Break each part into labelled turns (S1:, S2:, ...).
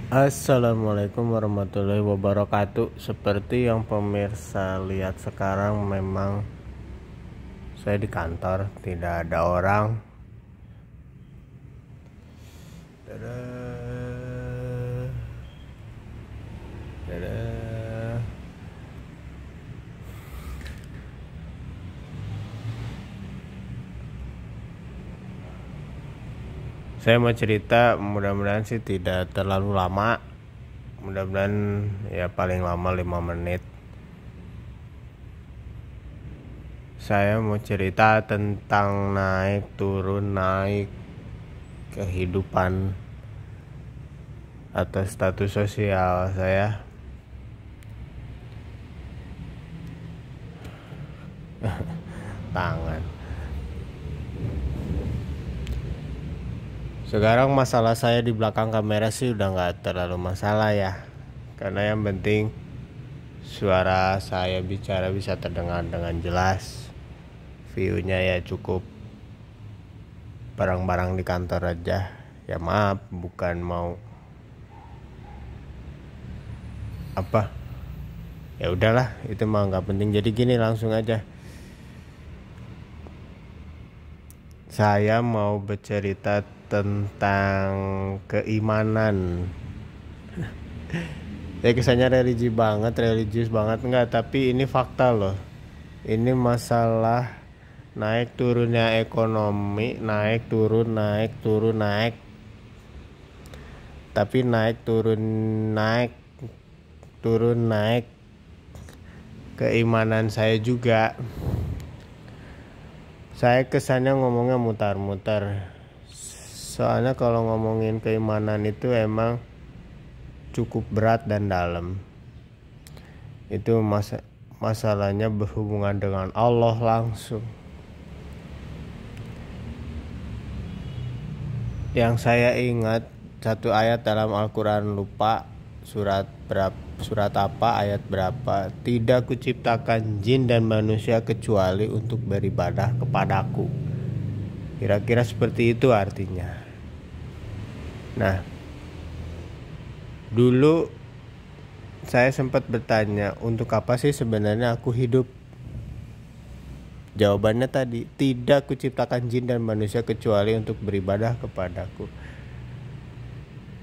S1: Assalamualaikum warahmatullahi wabarakatuh. Seperti yang pemirsa lihat sekarang, memang saya di kantor, tidak ada orang. Dadah. Dadah. Saya mau cerita, mudah-mudahan sih tidak terlalu lama. Mudah-mudahan ya paling lama 5 menit. Saya mau cerita tentang naik turun naik kehidupan atau status sosial saya. Tangan. Sekarang masalah saya di belakang kamera sih udah nggak terlalu masalah ya, karena yang penting suara saya bicara bisa terdengar dengan jelas. View-nya ya cukup barang-barang di kantor aja. Ya maaf, bukan mau apa. Ya udahlah, itu mah nggak penting. Jadi gini, langsung aja. Saya mau bercerita tentang keimanan. Ya kesannya religius banget enggak, tapi ini fakta loh. Ini masalah naik turunnya ekonomi, naik turun naik. Tapi naik turun naik keimanan saya juga. Saya kesannya ngomongnya mutar-mutar. Soalnya kalau ngomongin keimanan itu emang cukup berat dan dalam. Itu masalahnya berhubungan dengan Allah langsung. Yang saya ingat satu ayat dalam Al-Quran, lupa surat apa, ayat berapa. Tidak kuciptakan jin dan manusia kecuali untuk beribadah kepadaku. Kira-kira seperti itu artinya. Nah, dulu saya sempat bertanya, untuk apa sih sebenarnya aku hidup? Jawabannya tadi, tidak kuciptakan jin dan manusia kecuali untuk beribadah kepadaku.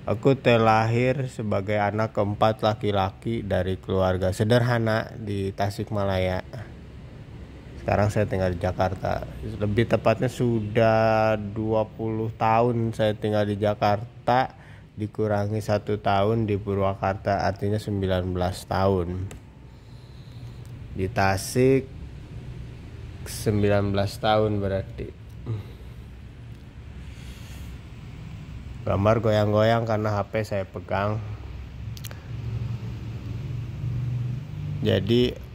S1: Aku terlahir sebagai anak keempat laki-laki dari keluarga sederhana di Tasikmalaya. Sekarang saya tinggal di Jakarta. Lebih tepatnya sudah 20 tahun saya tinggal di Jakarta, dikurangi 1 tahun di Purwakarta, artinya 19 tahun. Di Tasik 19 tahun berarti. Gambar goyang-goyang karena HP saya pegang. Jadi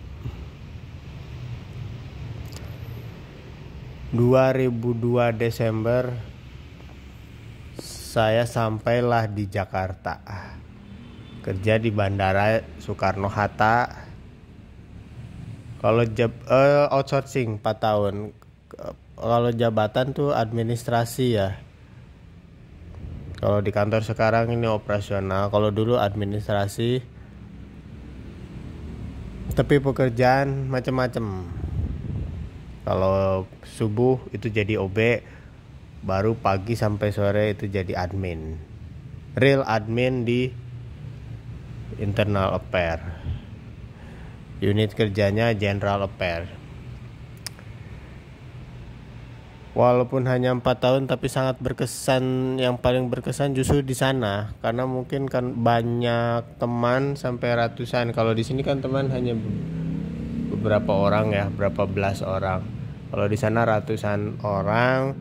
S1: 2002 Desember saya sampailah di Jakarta. Kerja di Bandara Soekarno-Hatta. Kalau outsourcing 4 tahun. Kalau jabatan tuh administrasi ya. Kalau di kantor sekarang ini operasional, kalau dulu administrasi. Tapi pekerjaan macam-macam. Kalau subuh itu jadi OB, baru pagi sampai sore itu jadi admin. Real admin di internal affair. Unit kerjanya general affair. Walaupun hanya 4 tahun tapi sangat berkesan. Yang paling berkesan justru di sana, karena mungkin kan banyak teman sampai ratusan. Kalau di sini kan teman hanya beberapa orang ya, berapa belas orang. Kalau di sana ratusan orang,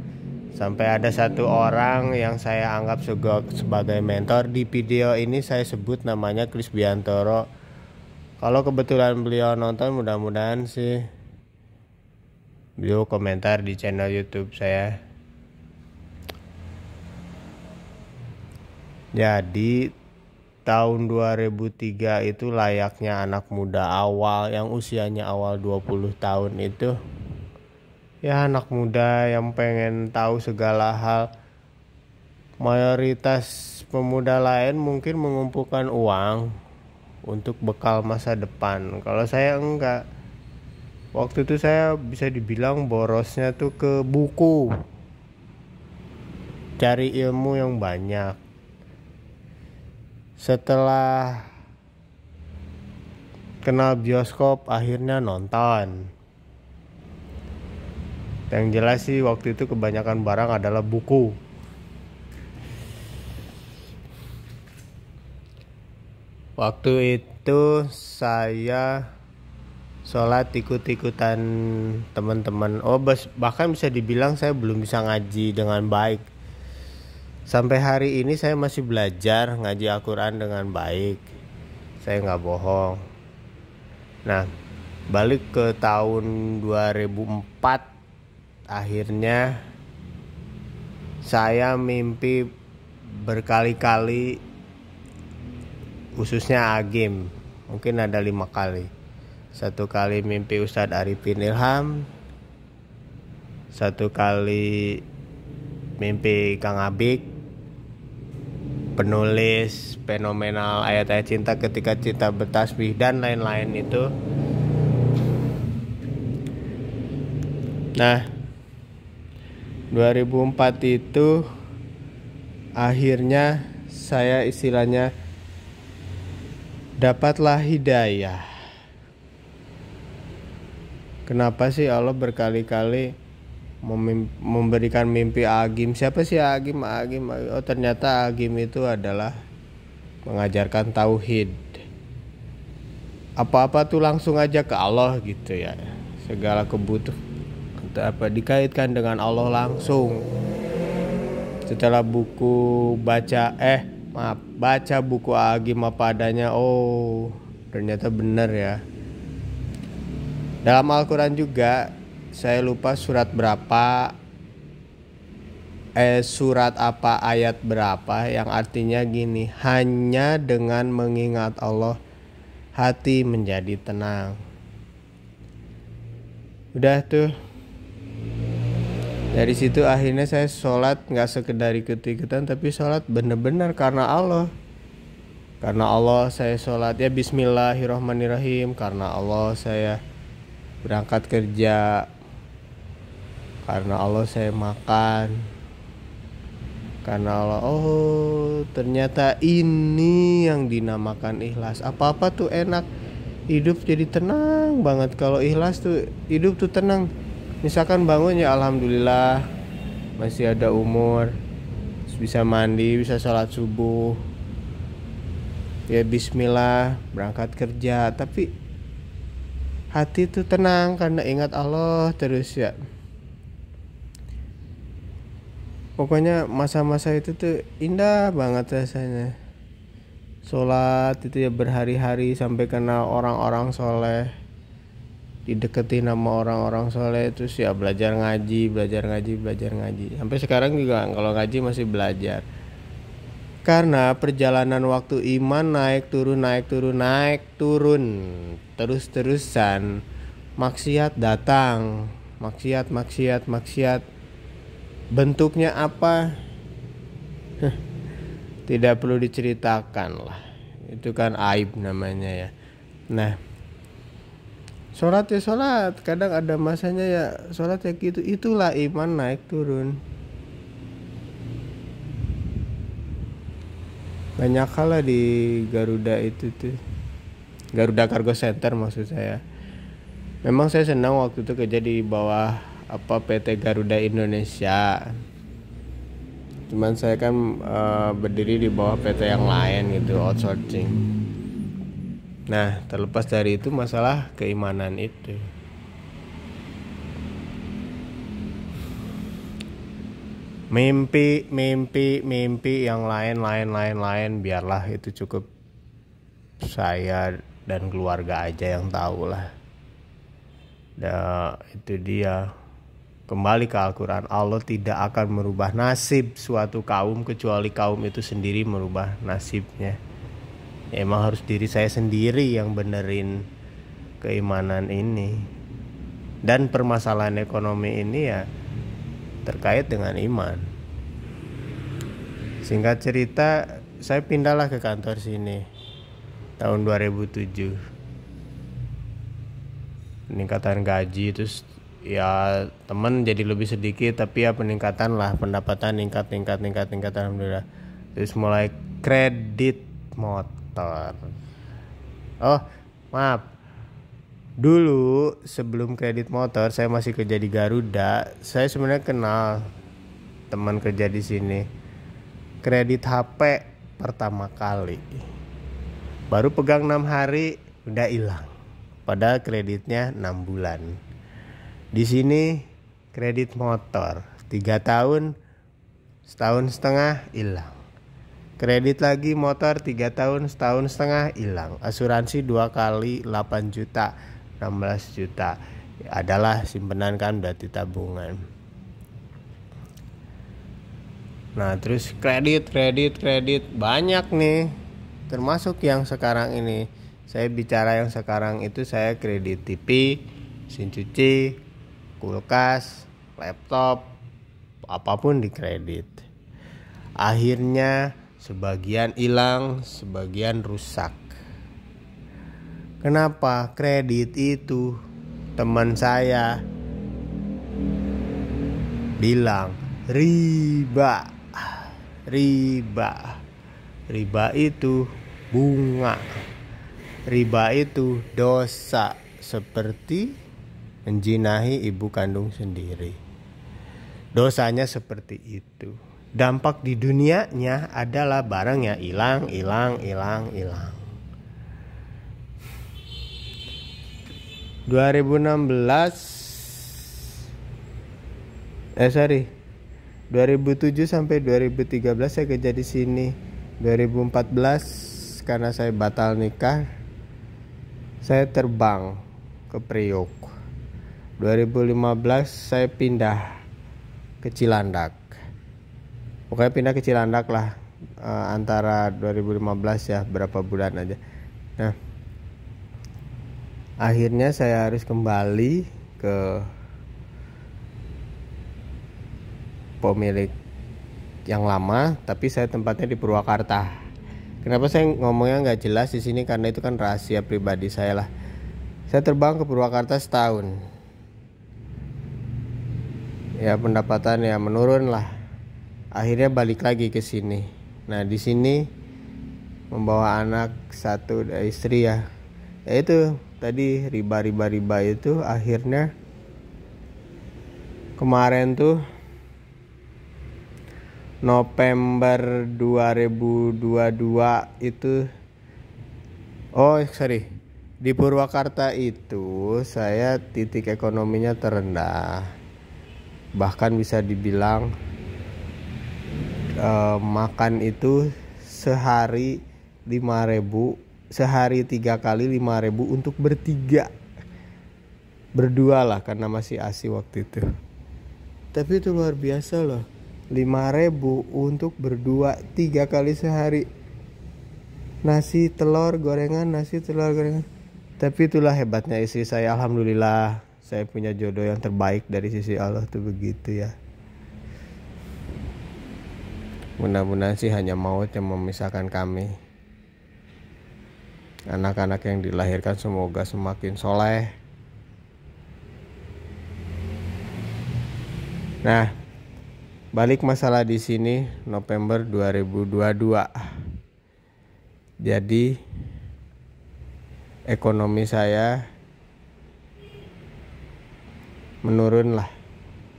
S1: sampai ada satu orang yang saya anggap sebagai mentor. Di video ini saya sebut namanya Kris Biantoro. Kalau kebetulan beliau nonton, mudah-mudahan sih beliau komentar di channel YouTube saya. Jadi tahun 2003 itu layaknya anak muda awal, yang usianya awal 20 tahun itu. Ya anak muda yang pengen tahu segala hal. mayoritas pemuda lain mungkin mengumpulkan uang untuk bekal masa depan. Kalau saya enggak. Waktu itu saya bisa dibilang borosnya tuh ke buku, cari ilmu yang banyak. Setelah kenal bioskop akhirnya nonton. Yang jelas sih waktu itu kebanyakan barang adalah buku. Waktu itu saya sholat ikut-ikutan teman-teman. Bahkan bisa dibilang saya belum bisa ngaji dengan baik. Sampai hari ini saya masih belajar ngaji Al-Quran dengan baik. Saya nggak bohong. Nah, balik ke tahun 2004, akhirnya saya mimpi berkali-kali, khususnya agim, mungkin ada 5 kali. Satu kali mimpi Ustadz Arifin Ilham, satu kali mimpi Kang Abik, penulis fenomenal ayat-ayat cinta ketika cinta bertasbih dan lain-lain itu. Nah, 2004 itu akhirnya saya istilahnya dapatlah hidayah. Kenapa sih Allah berkali-kali memberikan mimpi agim? Siapa sih agim? Oh, ternyata agim itu adalah mengajarkan tauhid. Apa-apa tuh langsung aja ke Allah gitu ya. Segala kebutuhan dikaitkan dengan Allah langsung. Setelah baca buku agim apa adanya, oh ternyata benar ya. Dalam Al-Quran juga, saya lupa surat apa ayat berapa yang artinya gini, hanya dengan mengingat Allah hati menjadi tenang. Udah tuh, dari situ akhirnya saya sholat gak sekedar ikut-ikutan, tapi sholat bener-bener karena Allah. Karena Allah saya sholat ya bismillahirrahmanirrahim. Karena Allah saya berangkat kerja. Karena Allah saya makan. Karena Allah, oh ternyata ini yang dinamakan ikhlas. Apa-apa tuh enak, hidup jadi tenang banget. Kalau ikhlas tuh hidup tuh tenang. Misalkan bangun ya alhamdulillah masih ada umur, bisa mandi, bisa sholat subuh, ya bismillah berangkat kerja, tapi hati tuh tenang karena ingat Allah terus ya. Pokoknya masa-masa itu tuh indah banget rasanya. Sholat itu ya berhari-hari sampai kenal orang-orang soleh, dideketin sama orang-orang soleh, terus ya belajar ngaji. Sampai sekarang juga kalau ngaji masih belajar. Karena perjalanan waktu iman naik turun terus-terusan, maksiat datang, maksiat. Bentuknya apa? Tidak perlu diceritakan lah. Itu kan aib namanya ya. Nah, sholat ya sholat, kadang ada masanya ya sholat ya gitu. Itulah iman naik turun. Banyak hal lah di Garuda itu tuh, Garuda Cargo Center maksud saya. Memang saya senang waktu itu kerja di bawah PT Garuda Indonesia. Cuman saya kan berdiri di bawah PT yang lain gitu, outsourcing. Nah, terlepas dari itu masalah keimanan itu. Mimpi yang lain biarlah itu cukup saya dan keluarga aja yang tahu lah. Itu dia. Kembali ke Al-Quran, Allah tidak akan merubah nasib suatu kaum kecuali kaum itu sendiri merubah nasibnya. Ya, emang harus diri saya sendiri yang benerin keimanan ini. Dan permasalahan ekonomi ini ya terkait dengan iman. Singkat cerita, saya pindahlah ke kantor sini tahun 2007. Peningkatan gaji, terus ya teman jadi lebih sedikit, tapi ya peningkatan lah, pendapatan tingkat alhamdulillah. Terus mulai kredit motor. Oh maaf, dulu sebelum kredit motor saya masih kerja di Garuda. Saya sebenarnya kenal teman kerja di sini. Kredit HP pertama kali, baru pegang 6 hari udah hilang. Padahal kreditnya 6 bulan. Di sini kredit motor 3 tahun, setahun setengah hilang. Kredit lagi motor 3 tahun, setahun setengah hilang. Asuransi 2 kali 8 juta, 16 juta. Adalah simpenan kan, berarti tabungan. Nah terus kredit banyak nih. Termasuk yang sekarang ini. Saya bicara yang sekarang itu, saya kredit TV, mesin cuci, kulkas, laptop, apapun dikredit. Akhirnya sebagian hilang, sebagian rusak. Kenapa? Kredit itu teman saya bilang riba itu bunga. Riba itu dosa, seperti menjinahi ibu kandung sendiri. Dosanya seperti itu. Dampak di dunianya adalah barangnya hilang. 2016 2007 sampai 2013 saya kerja di sini. 2014 karena saya batal nikah, saya terbang ke Priok. 2015 saya pindah ke Cilandak. Pokoknya pindah ke Cilandak lah, antara 2015 ya, berapa bulan aja. Nah, akhirnya saya harus kembali ke pemilik yang lama, tapi saya tempatnya di Purwakarta. Kenapa saya ngomongnya nggak jelas di sini? Karena itu kan rahasia pribadi saya lah. Saya terbang ke Purwakarta setahun. Ya pendapatan ya menurun lah. Akhirnya balik lagi ke sini. Nah di sini membawa anak satu dari istri ya. Ya itu tadi riba itu akhirnya kemarin tuh November 2022 itu di Purwakarta itu saya titik ekonominya terendah. Bahkan bisa dibilang makan itu sehari 5.000, sehari 3 kali 5.000 untuk bertiga. Berdua lah karena masih ASI waktu itu. Tapi itu luar biasa loh. 5.000 untuk berdua 3 kali sehari. Nasi telur gorengan. Tapi itulah hebatnya istri saya. Alhamdulillah saya punya jodoh yang terbaik dari sisi Allah tuh begitu ya. Mudah-mudahan sih hanya maut yang memisahkan kami. Anak-anak yang dilahirkan semoga semakin soleh. Nah, balik masalah di sini November 2022. Jadi ekonomi saya menurun lah.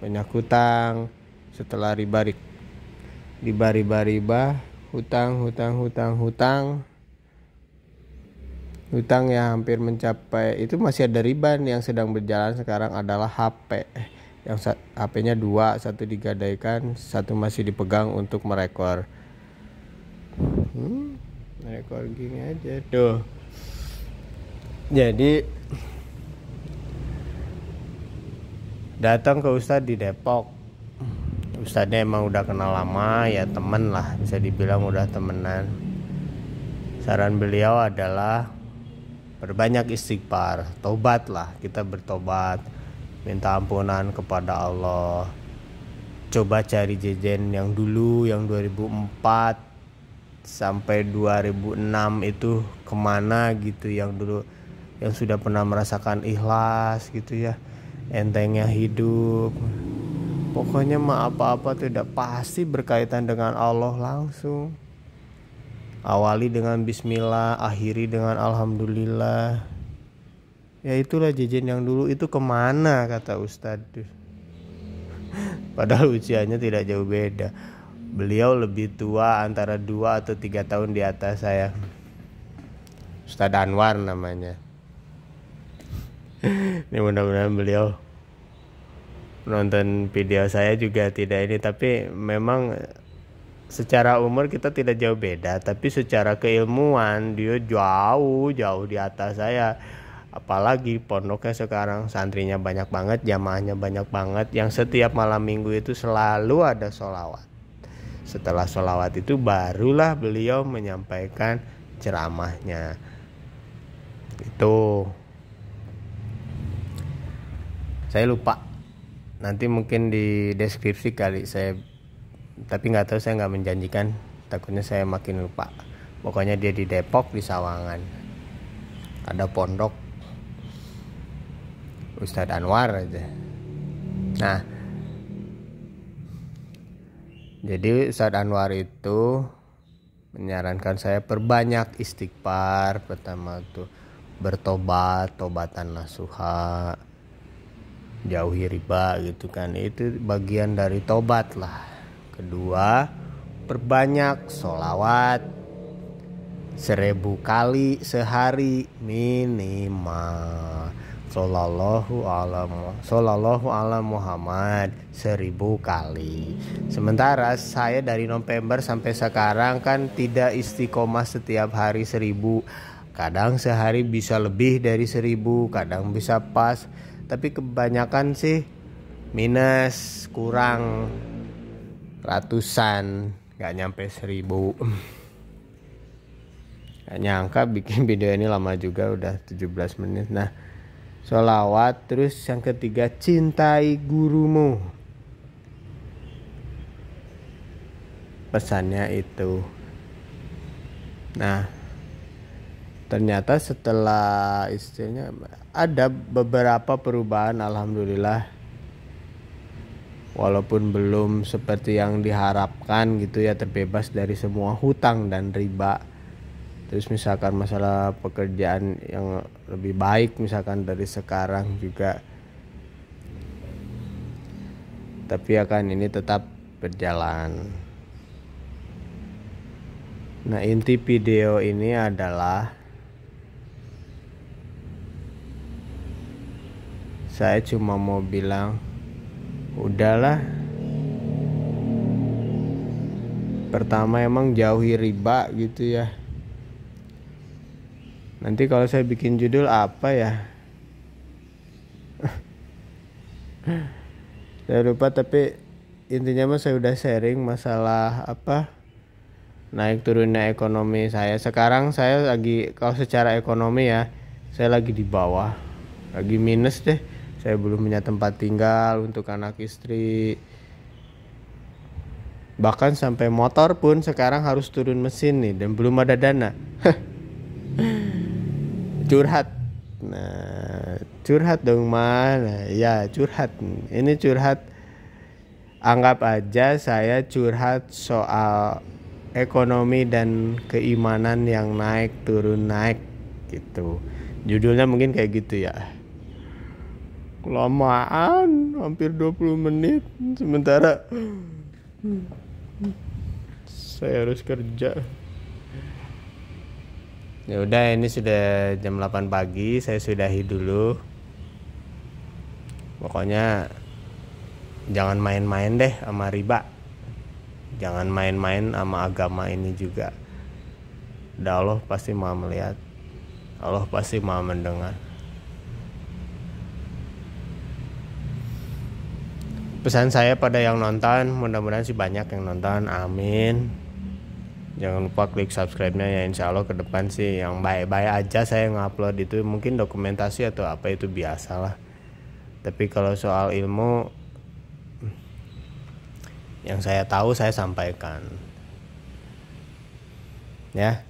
S1: Banyak hutang, setelah riba, hutang yang hampir mencapai, itu masih ada riba nih. Yang sedang berjalan sekarang adalah HP. Yang HP-nya 2, satu digadaikan, satu masih dipegang untuk merekor. Merekor gini aja tuh. Jadi datang ke Ustadz di Depok. Ustadznya emang udah kenal lama ya, temen lah, bisa dibilang udah temenan. Saran beliau adalah berbanyak istighfar, tobat lah, kita bertobat, minta ampunan kepada Allah. coba cari jajan yang dulu, yang 2004 sampai 2006 itu kemana gitu, yang dulu yang sudah pernah merasakan ikhlas gitu ya, entengnya hidup. Pokoknya mah apa-apa tidak pasti berkaitan dengan Allah langsung. Awali dengan bismillah, akhiri dengan alhamdulillah. Ya itulah jajan yang dulu itu kemana, kata Ustadz. Padahal usianya tidak jauh beda. Beliau lebih tua, antara 2 atau 3 tahun di atas saya. Ustadz Anwar namanya. Ini mudah-mudahan beliau nonton video saya juga tidak ini. Tapi memang secara umur kita tidak jauh beda, tapi secara keilmuan dia jauh di atas saya. Apalagi pondoknya sekarang santrinya banyak banget, jamaahnya banyak banget, yang setiap malam minggu itu selalu ada sholawat. Setelah sholawat itu barulah beliau menyampaikan ceramahnya. Itu saya lupa, nanti mungkin di deskripsi kali saya, tapi nggak tahu, saya nggak menjanjikan, takutnya saya makin lupa. Pokoknya dia di Depok, di Sawangan ada pondok Ustadz Anwar aja. Nah, jadi Ustadz Anwar itu menyarankan saya perbanyak istighfar. Pertama tuh bertobat, tobatan nasuha, jauhi riba gitu kan, itu bagian dari tobat lah. Kedua, perbanyak sholawat 1000 kali sehari minimal. Sallallahu ala Muhammad 1000 kali. Sementara saya dari November sampai sekarang kan tidak istiqomah setiap hari 1000. Kadang sehari bisa lebih dari 1000, kadang bisa pas. Tapi kebanyakan sih minus, kurang ratusan, gak nyampe 1000. Gak nyangka bikin video ini lama juga, udah 17 menit. Nah, sholawat. Terus yang ketiga, cintai gurumu. Pesannya itu. Nah, ternyata setelah istilahnya ada beberapa perubahan, alhamdulillah. Walaupun belum seperti yang diharapkan gitu ya, terbebas dari semua hutang dan riba. Terus misalkan masalah pekerjaan yang lebih baik misalkan dari sekarang juga. Tapi akan ini tetap berjalan. Nah, inti video ini adalah saya cuma mau bilang, udahlah. Pertama emang jauhi riba gitu ya. Nanti kalau saya bikin judul apa ya? Saya lupa, tapi intinya mah saya udah sharing masalah apa? Naik turunnya ekonomi saya. Sekarang saya lagi, kalau secara ekonomi ya, saya lagi di bawah. Lagi minus deh. Saya belum punya tempat tinggal untuk anak istri. Bahkan sampai motor pun sekarang harus turun mesin nih, dan belum ada dana. Curhat. Nah, curhat dong mana? Ya, curhat. Ini curhat. Anggap aja saya curhat soal ekonomi dan keimanan yang naik turun gitu. Judulnya mungkin kayak gitu ya. Kelamaan, hampir 20 menit. Sementara saya harus kerja. Ya udah, ini sudah jam 8 pagi, saya sudahi dulu. Pokoknya jangan main-main deh sama riba. Jangan main-main sama agama ini juga. Dan Allah pasti Maha melihat. Allah pasti Maha mendengar. Pesan saya pada yang nonton, mudah-mudahan sih banyak yang nonton, amin. Jangan lupa klik subscribe-nya ya, insya Allah ke depan sih yang baik-baik aja saya ngupload itu. Mungkin dokumentasi atau apa itu biasalah. Tapi kalau soal ilmu Yang saya tahu saya sampaikan. Ya.